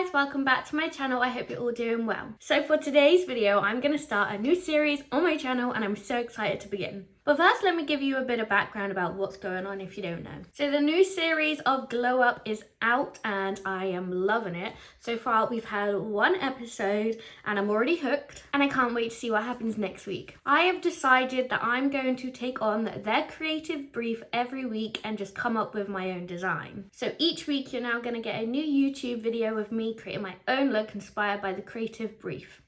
guys, welcome back to my channel. I hope you're all doing well. So for today's video, I'm going to start a new series on my channel and I'm so excited to begin. But first, let me give you a bit of background about what's going on if you don't know. So the new series of Glow Up is out and I am loving it. So far, we've had one episode and I'm already hooked and I can't wait to see what happens next week. I have decided that I'm going to take on their creative brief every week and just come up with my own design. So each week, you're now going to get a new YouTube video of me creating my own look inspired by the creative brief.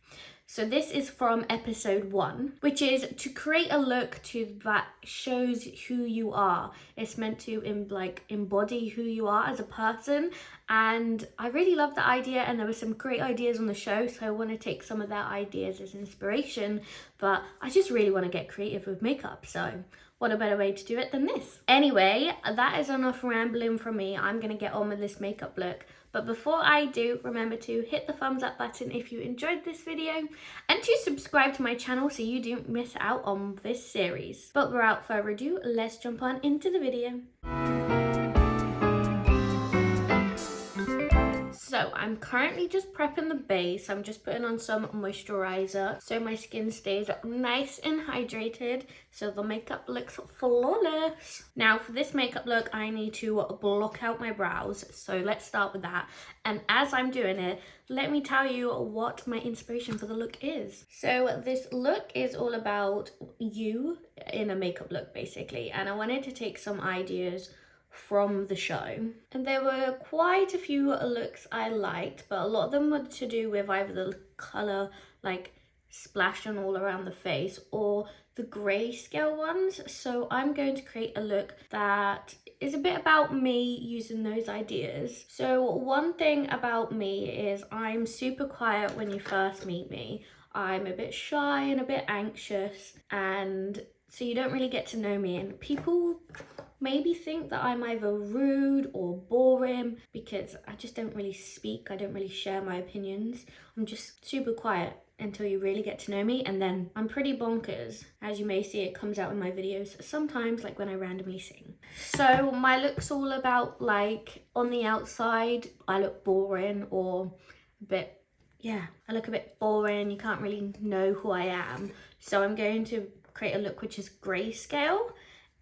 So this is from episode 1, which is to create a look that shows who you are. It's meant to embody who you are as a person. And I really love the idea, and there were some great ideas on the show, so I want to take some of their ideas as inspiration, but I just really want to get creative with makeup, so what a better way to do it than this. Anyway, that is enough rambling from me. I'm going to get on with this makeup look. But before I do, remember to hit the thumbs up button if you enjoyed this video and to subscribe to my channel so you don't miss out on this series. But without further ado, let's jump on into the video. So I'm currently just prepping the base. I'm just putting on some moisturizer so my skin stays nice and hydrated so the makeup looks flawless. Now for this makeup look, I need to block out my brows. So let's start with that. And as I'm doing it, let me tell you what my inspiration for the look is. So this look is all about you in a makeup look basically. And I wanted to take some ideas from the show, and there were quite a few looks I liked, but a lot of them were to do with either the color like splashing all around the face or the grayscale ones. So I'm going to create a look that is a bit about me using those ideas. So one thing about me is I'm super quiet when you first meet me. I'm a bit shy and a bit anxious, and so you don't really get to know me, and people maybe think that I'm either rude or boring because I just don't really speak. I don't really share my opinions. I'm just super quiet until you really get to know me, and then I'm pretty bonkers. As you may see, it comes out in my videos sometimes, like when I randomly sing. So my look's all about, like, on the outside I look boring or a bit, I look a bit boring. You can't really know who I am. So I'm going to create a look which is grayscale.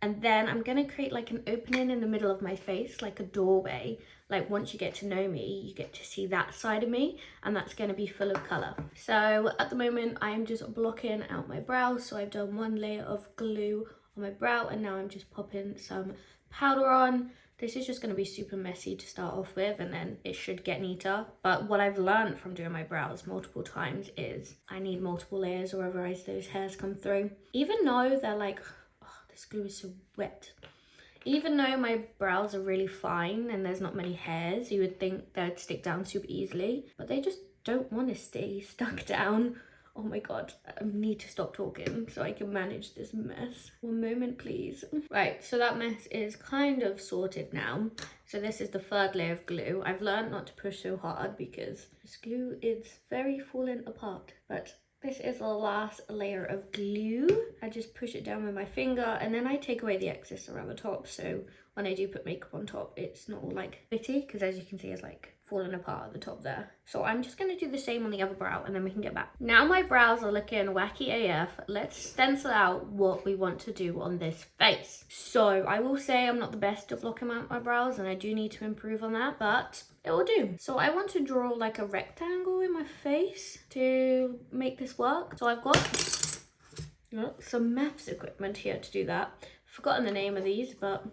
And then I'm going to create like an opening in the middle of my face, like a doorway. Like once you get to know me, you get to see that side of me, and that's going to be full of colour. So at the moment, I'm just blocking out my brows. So I've done one layer of glue on my brow, and now I'm just popping some powder on. This is just going to be super messy to start off with, and then it should get neater. But what I've learned from doing my brows multiple times is I need multiple layers, or otherwise those hairs come through. Even though they're like, this glue is so wet. Even though my brows are really fine and there's not many hairs, you would think they'd stick down super easily, but they just don't want to stay stuck down. Oh my god, I need to stop talking so I can manage this mess. One moment, please. Right, so that mess is kind of sorted now. So this is the third layer of glue. I've learned not to push so hard because this glue is very falling apart, but this is the last layer of glue. I just push it down with my finger and then I take away the excess around the top. So when I do put makeup on top, it's not all like bitty, because as you can see, it's like falling apart at the top there. So I'm just gonna do the same on the other brow and then we can get back. Now my brows are looking wacky AF. Let's stencil out what we want to do on this face. So I will say I'm not the best at blocking out my brows and I do need to improve on that, but it will do. So I want to draw like a rectangle in my face to make this work. So I've got some maths equipment here to do that. I've forgotten the name of these, but I'm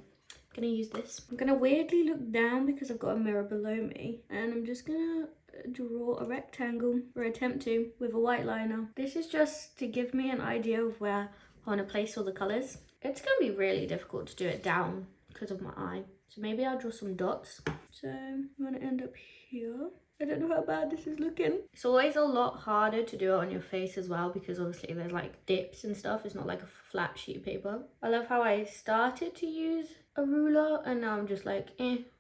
gonna use this. I'm gonna weirdly look down because I've got a mirror below me, and I'm just gonna draw a rectangle, or attempt to, with a white liner. This is just to give me an idea of where I want to place all the colors. It's gonna be really difficult to do it down because of my eye. So maybe I'll draw some dots. So I'm gonna end up here. I don't know how bad this is looking. It's always a lot harder to do it on your face as well, because obviously there's like dips and stuff. It's not like a flat sheet of paper. I love how I started to use a ruler and now I'm just like,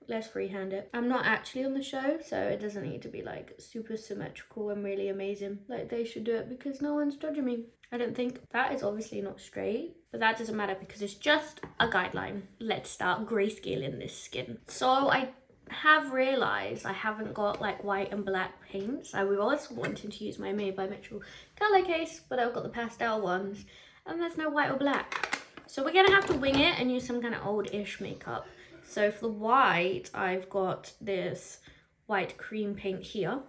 let's freehand it. I'm not actually on the show, so it doesn't need to be like super symmetrical and really amazing like they should do it, because no one's judging me. I don't think. That is obviously not straight, but that doesn't matter because it's just a guideline. Let's start grayscaling this skin. So I have realised I haven't got like white and black paints. I was wanting to use my Made by Mitchell colour case, but I've got the pastel ones and there's no white or black. So we're gonna have to wing it and use some kind of old-ish makeup. So for the white, I've got this white cream paint here.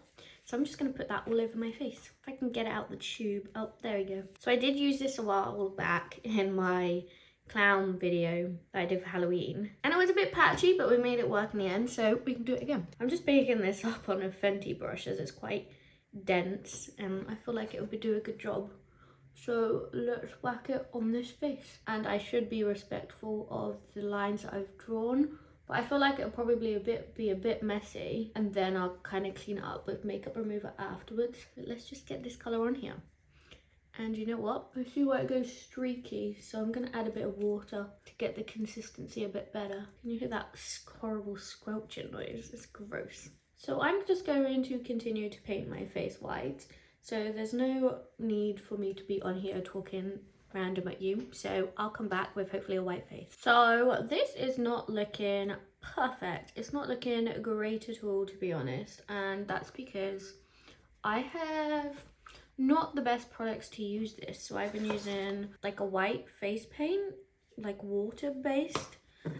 So I'm just gonna put that all over my face. If I can get it out the tube. Oh, there we go. So I did use this a while back in my clown video that I did for Halloween. And it was a bit patchy, but we made it work in the end, so we can do it again. I'm just baking this up on a Fenty brush as it's quite dense and I feel like it would do a good job. So let's whack it on this face. And I should be respectful of the lines that I've drawn, but I feel like it'll probably be a bit messy, and then I'll kind of clean it up with makeup remover afterwards. But let's just get this colour on here. And you know what? I see where it goes streaky, so I'm gonna add a bit of water to get the consistency a bit better. Can you hear that horrible squelching noise? It's gross. So I'm just going to continue to paint my face white. So there's no need for me to be on here talking random at you. So I'll come back with hopefully a white face. So this is not looking perfect. It's not looking great at all, to be honest. And that's because I have not the best products to use this. So I've been using like a white face paint, like water based.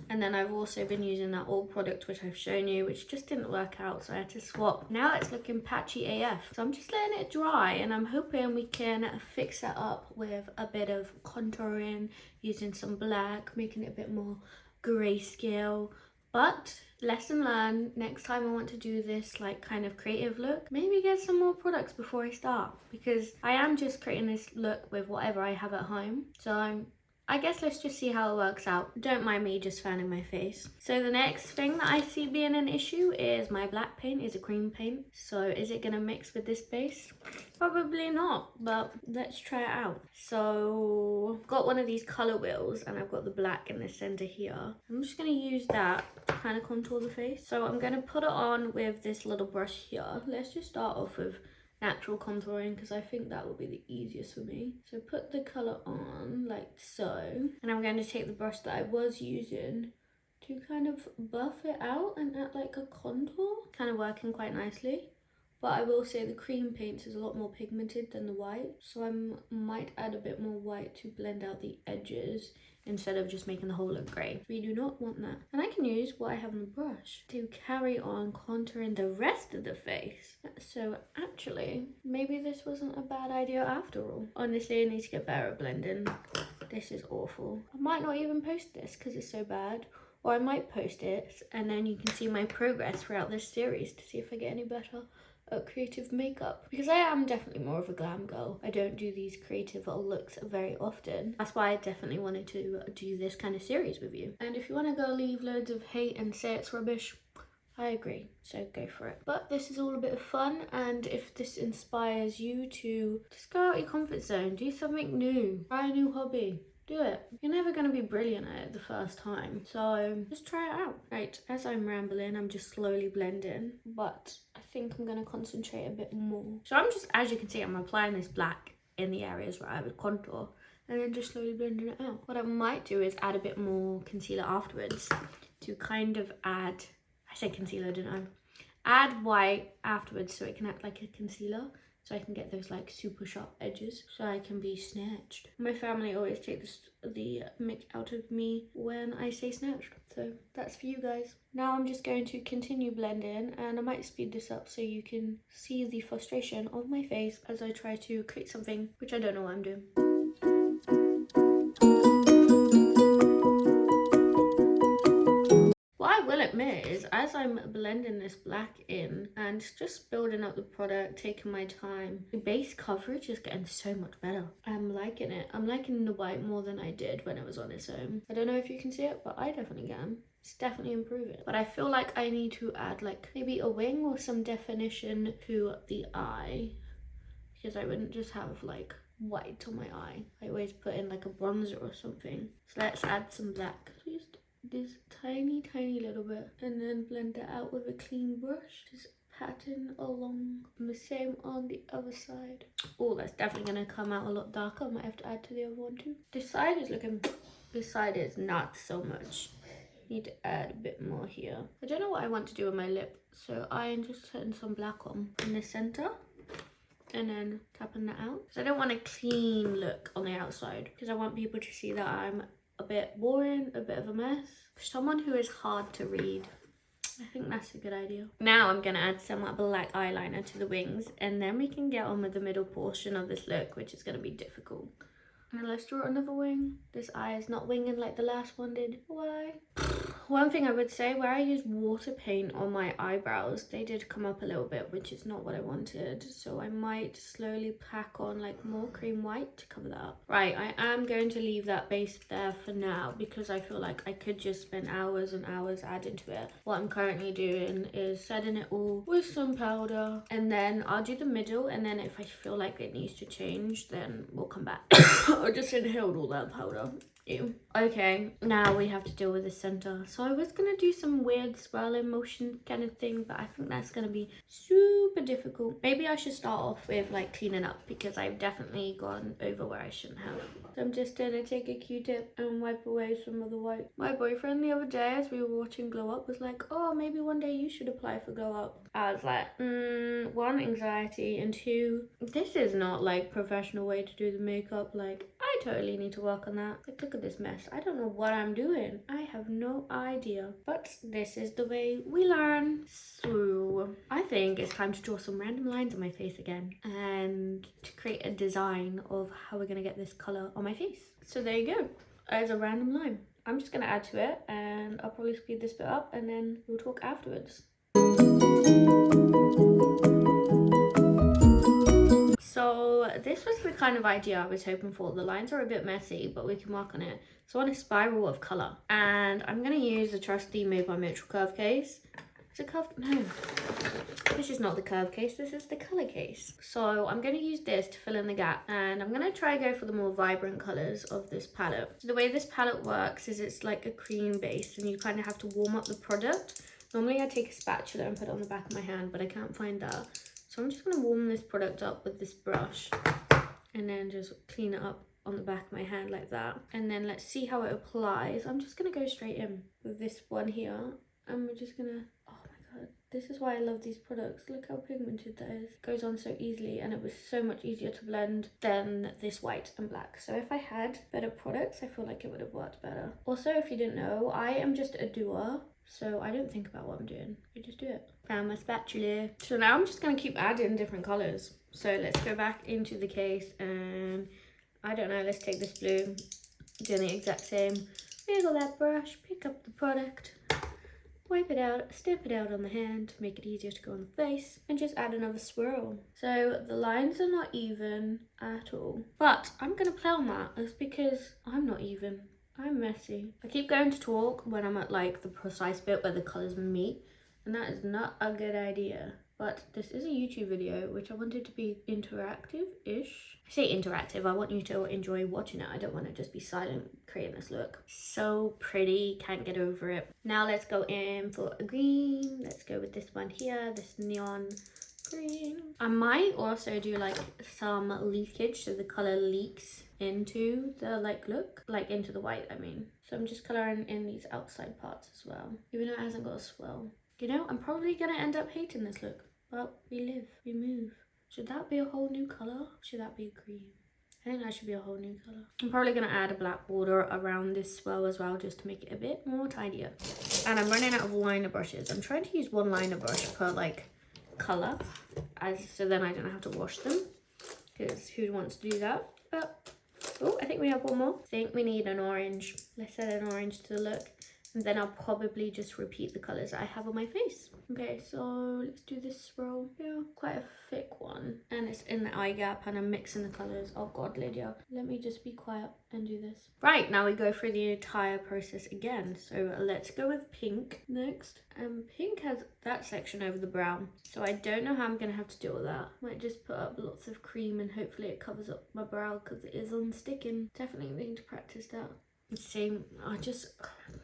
And then I've also been using that old product which I've shown you, which just didn't work out, so I had to swap. Now it's looking patchy AF. So I'm just letting it dry and I'm hoping we can fix it up with a bit of contouring, using some black, making it a bit more grayscale. But lesson learned, next time I want to do this like kind of creative look, maybe get some more products before I start, because I am just creating this look with whatever I have at home. So I guess let's just see how it works out. Don't mind me just fanning my face. So the next thing that I see being an issue is my black paint is a cream paint. So is it gonna mix with this base? Probably not, but let's try it out. So I've got one of these color wheels and I've got the black in the center here. I'm just gonna use that to kind of contour the face. So I'm gonna put it on with this little brush here. Let's just start off with natural contouring because I think that will be the easiest for me. So put the colour on like so, and I'm going to take the brush that I was using to kind of buff it out and add like a contour, kind of working quite nicely. But I will say the cream paint is a lot more pigmented than the white, so I might add a bit more white to blend out the edges instead of just making the whole look grey. We do not want that. And I can use what I have on the brush to carry on contouring the rest of the face. So actually, maybe this wasn't a bad idea after all. Honestly, I need to get better at blending. This is awful. I might not even post this because it's so bad. Or I might post it and then you can see my progress throughout this series to see if I get any better at creative makeup, because I am definitely more of a glam girl. I don't do these creative looks very often. That's why I definitely wanted to do this kind of series with you. And if you want to go leave loads of hate and say it's rubbish, I agree, so go for it. But this is all a bit of fun, and if this inspires you to just go out your comfort zone, do something new, try a new hobby, do it. You're never going to be brilliant at it the first time, so just try it out. Right, as I'm rambling, I'm just slowly blending, but I think I'm going to concentrate a bit more. So I'm just, as you can see, I'm applying this black in the areas where I would contour and then just slowly blending it out. What I might do is add a bit more concealer afterwards to kind of add, I said concealer, didn't I? Add white afterwards so it can act like a concealer. So I can get those like super sharp edges so I can be snatched. My family always takes the mick out of me when I say snatched. So that's for you guys. Now I'm just going to continue blending, and I might speed this up so you can see the frustration of my face as I try to create something which I don't know what I'm doing. What I will admit is, as I'm blending this black in and just building up the product, taking my time, the base coverage is getting so much better. I'm liking it. I'm liking the white more than I did when it was on its own. I don't know if you can see it, but I definitely can. It's definitely improving. But I feel like I need to add like maybe a wing or some definition to the eye, because I wouldn't just have like white on my eye. I always put in like a bronzer or something. So let's add some black. Just this tiny little bit, and then blend it out with a clean brush. Just pattern along, and the same on the other side. Oh, that's definitely gonna come out a lot darker. I might have to add to the other one too. This side is looking, this side is not so much. need to add a bit more here. I don't know what I want to do with my lip, so I'm just putting some black on in the center and then tapping that out. So I don't want a clean look on the outside because I want people to see that I'm a bit boring, a bit of a mess. For someone who is hard to read, I think that's a good idea. Now I'm gonna add some black eyeliner to the wings, and then we can get on with the middle portion of this look, which is gonna be difficult. And let's draw another wing. This eye is not winging like the last one did. Why? One thing I would say, where I used water paint on my eyebrows, they did come up a little bit, which is not what I wanted. So I might slowly pack on like more cream white to cover that up. Right, I am going to leave that base there for now because I feel like I could just spend hours and hours adding to it. What I'm currently doing is setting it all with some powder, and then I'll do the middle, and then if I feel like it needs to change, then we'll come back. I just inhaled all that powder. Ew. Okay, now we have to deal with the center. So I was gonna do some weird swirling motion kind of thing, but I think that's gonna be super difficult. Maybe I should start off with like cleaning up because I've definitely gone over where I shouldn't have. So I'm just gonna take a Q-tip and wipe away some of the white. My boyfriend the other day, as we were watching Glow Up, was like, oh, maybe one day you should apply for Glow Up. I was like, one, anxiety, and two, this is not like professional way to do the makeup. Like, I totally need to work on that. Like, look at this mess. I don't know what I'm doing. I have no idea. But this is the way we learn. So I think it's time to draw some random lines on my face again and to create a design of how we're gonna get this color on my face. So there you go. As a random line. I'm just gonna add to it, and I'll probably speed this bit up and then we'll talk afterwards. So this was the kind of idea I was hoping for. The lines are a bit messy, but we can work on it. So I want a spiral of color, and I'm going to use the trusty Made by Mitchell curve case. Is it curved? No, this is not the curve case, this is the color case. So I'm going to use this to fill in the gap, and I'm going to try go for the more vibrant colors of this palette. So the way this palette works is it's like a cream base, and you kind of have to warm up the product. Normally I take a spatula and put it on the back of my hand, but I can't find that. So I'm just going to warm this product up with this brush and then just clean it up on the back of my hand like that. And then let's see how it applies. I'm just going to go straight in with this one here. And we're just going to, oh my god, this is why I love these products. Look how pigmented that is. It goes on so easily, and it was so much easier to blend than this white and black. So if I had better products, I feel like it would have worked better. Also, if you didn't know, I am just a doer. So I don't think about what I'm doing, I just do it. Found my spatula. So now I'm just gonna keep adding different colors. So let's go back into the case, and I don't know, let's take this blue, doing the exact same. Wiggle that brush, pick up the product, wipe it out, stamp it out on the hand to make it easier to go on the face, and just add another swirl. So the lines are not even at all, but I'm gonna play on that. It's because I'm not even. I'm messy. I keep going to talk when I'm at like the precise bit where the colours meet, and that is not a good idea. But this is a YouTube video, which I wanted to be interactive-ish. I say interactive, I want you to enjoy watching it. I don't want to just be silent creating this look. So pretty, can't get over it. Now let's go in for a green. Let's go with this one here, this neon green. I might also do like some leakage, so the colour leaks into the look, like into the white, I mean. So I'm just colouring in these outside parts as well, even though it hasn't got a swirl. You know, I'm probably gonna end up hating this look, but we live, we move. Should that be a whole new colour? Should that be green? I think that should be a whole new colour. I'm probably gonna add a black border around this swirl as well, just to make it a bit more tidier. And I'm running out of liner brushes. I'm trying to use one liner brush per like colour, so then I don't have to wash them, because who wants to do that? But oh, I think we have one more. I think we need an orange. Let's add an orange to the look. And then I'll probably just repeat the colours I have on my face. Okay, so let's do this swirl. Yeah, quite a thick one. And it's in the eye gap, and I'm mixing the colours. Oh god, Lydia. Let me just be quiet and do this. Right, now we go through the entire process again. So let's go with pink next. Pink has that section over the brown. So I don't know how I'm going to have to deal with that. Might just put up lots of cream and hopefully it covers up my brow because it is unsticking. Definitely need to practice that. Same,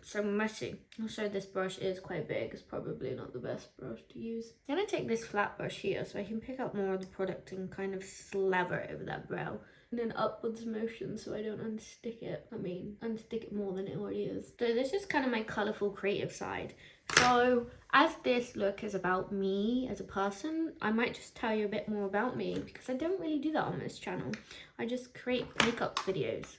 so messy. Also, this brush is quite big. It's probably not the best brush to use. I'm gonna take this flat brush here so I can pick up more of the product and kind of slaver it over that brow. in an upwards motion so I don't unstick it. I mean, unstick it more than it already is. So this is kind of my colourful creative side. So as this look is about me as a person, I might just tell you a bit more about me, because I don't really do that on this channel. I just create makeup videos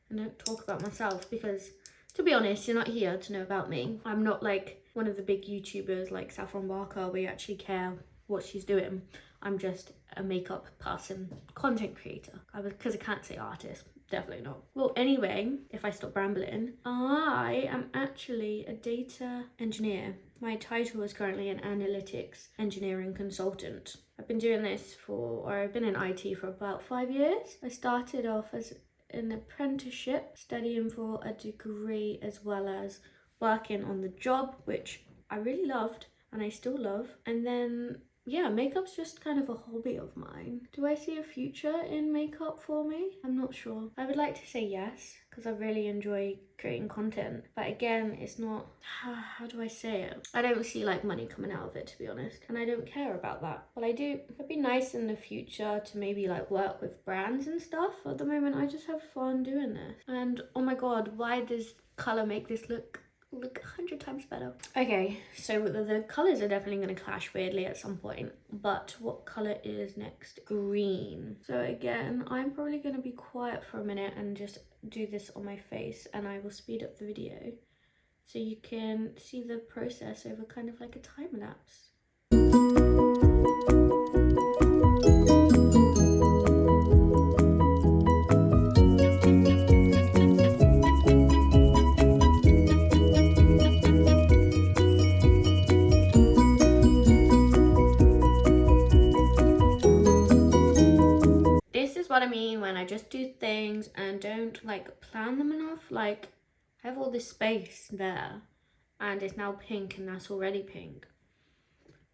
and don't talk about myself, because to be honest, you're not here to know about me. I'm not like one of the big YouTubers like Saffron Barker where you actually care what she's doing. I'm just a makeup person, content creator, because I can't say artist, definitely not. Well, anyway, if I stop rambling, I am actually a data engineer. My title is currently an analytics engineering consultant. I've been doing this I've been in IT for about 5 years. I started off as an apprenticeship, studying for a degree as well as working on the job, which I really loved and I still love. And then yeah, makeup's just kind of a hobby of mine. Do I see a future in makeup for me? I'm not sure. I would like to say yes, because I really enjoy creating content. But again, it's not, how do I say it? I don't see like money coming out of it, to be honest. And I don't care about that. But I do, it'd be nice in the future to maybe like work with brands and stuff. At the moment, I just have fun doing this. And oh my God, why does color make this look 100 times better? Okay, so the colors are definitely going to clash weirdly at some point, but what color is next? Green. So again, I'm probably going to be quiet for a minute and just do this on my face, and I will speed up the video so you can see the process over kind of like a time lapse. What I mean when I just do things and don't like plan them enough. Like I have all this space there and it's now pink and that's already pink,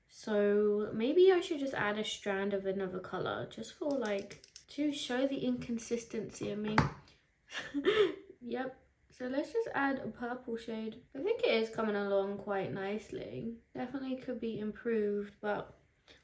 so maybe I should just add a strand of another color just for like to show the inconsistency in me. Yep, so let's just add a purple shade. I think it is coming along quite nicely. Definitely could be improved, but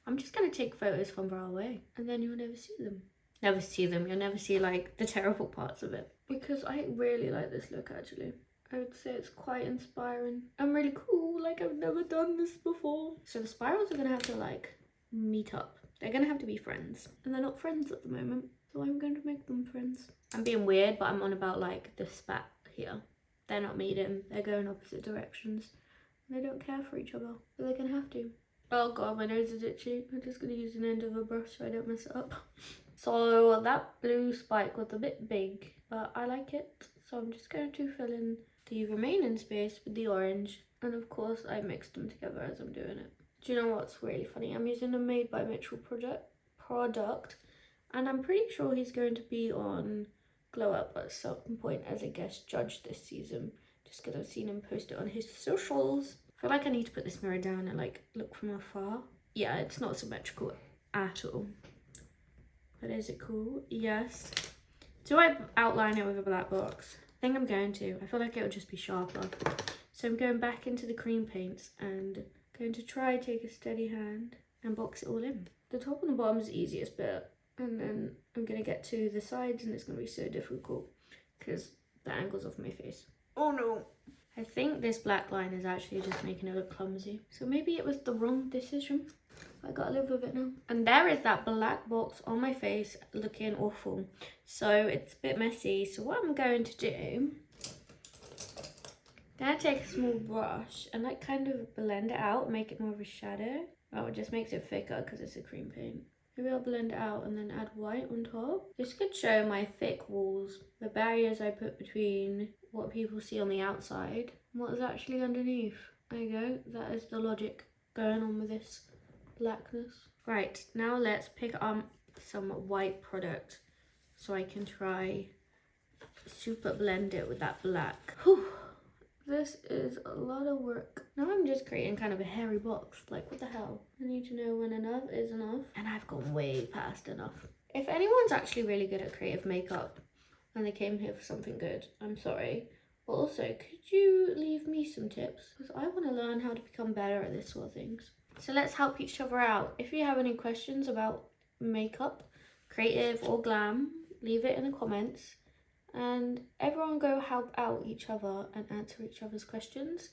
I'm just gonna take photos from far away and then you'll never see them. You'll never see like the terrible parts of it, because I really like this look. Actually, I would say it's quite inspiring and really cool. Like I've never done this before. So the spirals are gonna have to like meet up. They're gonna have to be friends, and they're not friends at the moment, so I'm going to make them friends. I'm being weird, but I'm on about like the spat here. They're not meeting, they're going opposite directions. They don't care for each other, but they're gonna have to. Oh God, my nose is itchy. I'm just gonna use an end of a brush so I don't mess it up. So that blue spike was a bit big, but I like it. So I'm just going to fill in the remaining space with the orange. And of course I mixed them together as I'm doing it. Do you know what's really funny? I'm using a Made by Mitchell product. And I'm pretty sure he's going to be on Glow Up at some point as a guest judge this season. Just because I've seen him post it on his socials. I feel like I need to put this mirror down and like look from afar. Yeah, it's not symmetrical at all. But is it cool? Yes. Do I outline it with a black box? I think I'm going to. I feel like it would just be sharper. So I'm going back into the cream paints and going to try take a steady hand and box it all in. The top and the bottom is the easiest bit. And then I'm going to get to the sides and it's going to be so difficult because the angle's off my face. Oh no. I think this black line is actually just making it look clumsy. So maybe it was the wrong decision. I gotta live with it now. And there is that black box on my face looking awful. So it's a bit messy. So what I'm going to do, then I take a small brush and like kind of blend it out, make it more of a shadow. Oh, it just makes it thicker because it's a cream paint. Maybe I'll blend it out and then add white on top. This could show my thick walls, the barriers I put between what people see on the outside and what is actually underneath. There you go. That is the logic going on with this blackness. Right, now let's pick up some white product so I can try super blend it with that black. Whew, this is a lot of work. Now I'm just creating kind of a hairy box. Like, what the hell? I need to know when enough is enough, and I've gone way past enough. If anyone's actually really good at creative makeup and they came here for something good, I'm sorry. But also, could you leave me some tips? Because I want to learn how to become better at this sort of things. So let's help each other out. If you have any questions about makeup, creative or glam, leave it in the comments, and everyone go help out each other and answer each other's questions,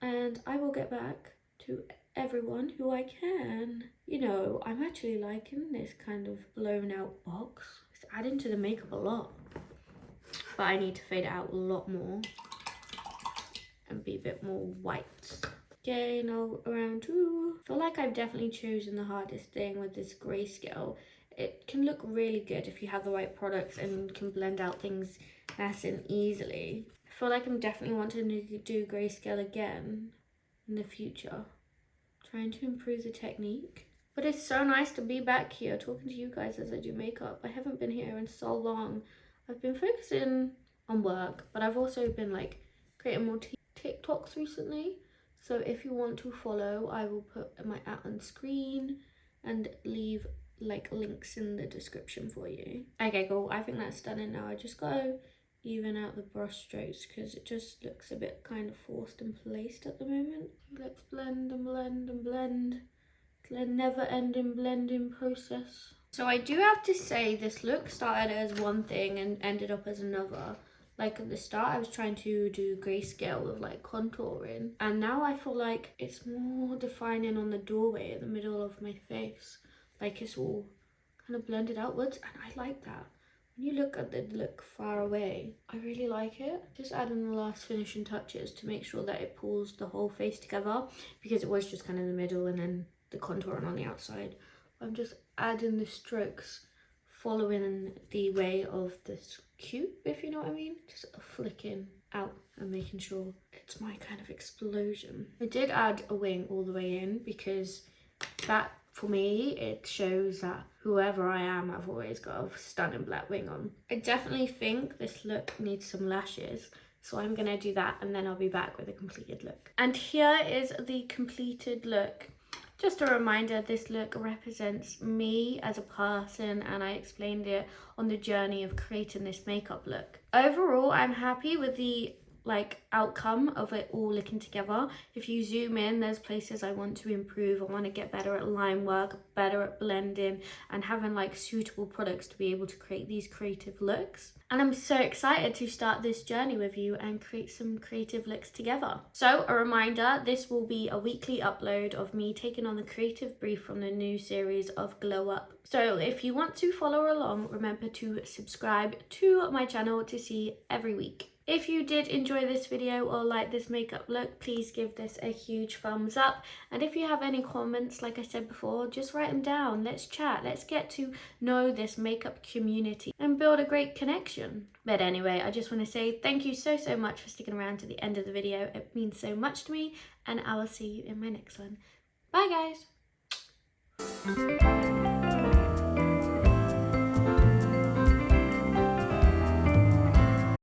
and I will get back to everyone who I can. You know, I'm actually liking this kind of blown out box. It's adding to the makeup a lot, but I need to fade it out a lot more and be a bit more white. Okay, now around two. I feel like I've definitely chosen the hardest thing with this grayscale. It can look really good if you have the right products and can blend out things nice and easily. I feel like I'm definitely wanting to do grayscale again in the future, trying to improve the technique. But it's so nice to be back here talking to you guys as I do makeup. I haven't been here in so long. I've been focusing on work, but I've also been like creating more TikToks recently. So if you want to follow, I will put my @ on screen and leave like links in the description for you. Okay, cool. I think that's stunning now. I just gotta even out the brush strokes because it just looks a bit kind of forced and placed at the moment. Let's blend and blend and blend. It's a never ending blending process. So I do have to say this look started as one thing and ended up as another. Like at the start I was trying to do grayscale with like contouring, and now I feel like it's more defining on the doorway in the middle of my face. Like it's all kind of blended outwards, and I like that. When you look at the look far away, I really like it. Just adding the last finishing touches to make sure that it pulls the whole face together, because it was just kind of the middle and then the contouring on the outside. I'm just adding the strokes following the way of this cube, if you know what I mean. Just flicking out and making sure it's my kind of explosion. I did add a wing all the way in because that, for me, it shows that whoever I am, I've always got a stunning black wing on. I definitely think this look needs some lashes, so I'm gonna do that and then I'll be back with a completed look. And here is the completed look. Just a reminder, this look represents me as a person, and I explained it on the journey of creating this makeup look. Overall, I'm happy with the outcome of it all looking together. If you zoom in, there's places I want to improve. I want to get better at line work, better at blending, and having like suitable products to be able to create these creative looks. And I'm so excited to start this journey with you and create some creative looks together. So a reminder, this will be a weekly upload of me taking on the creative brief from the new series of Glow Up. So if you want to follow along, remember to subscribe to my channel to see every week. If you did enjoy this video or like this makeup look, please give this a huge thumbs up. And if you have any comments, like I said before, just write them down. Let's chat. Let's get to know this makeup community and build a great connection. But anyway, I just want to say thank you so much for sticking around to the end of the video. It means so much to me, and I will see you in my next one. Bye guys.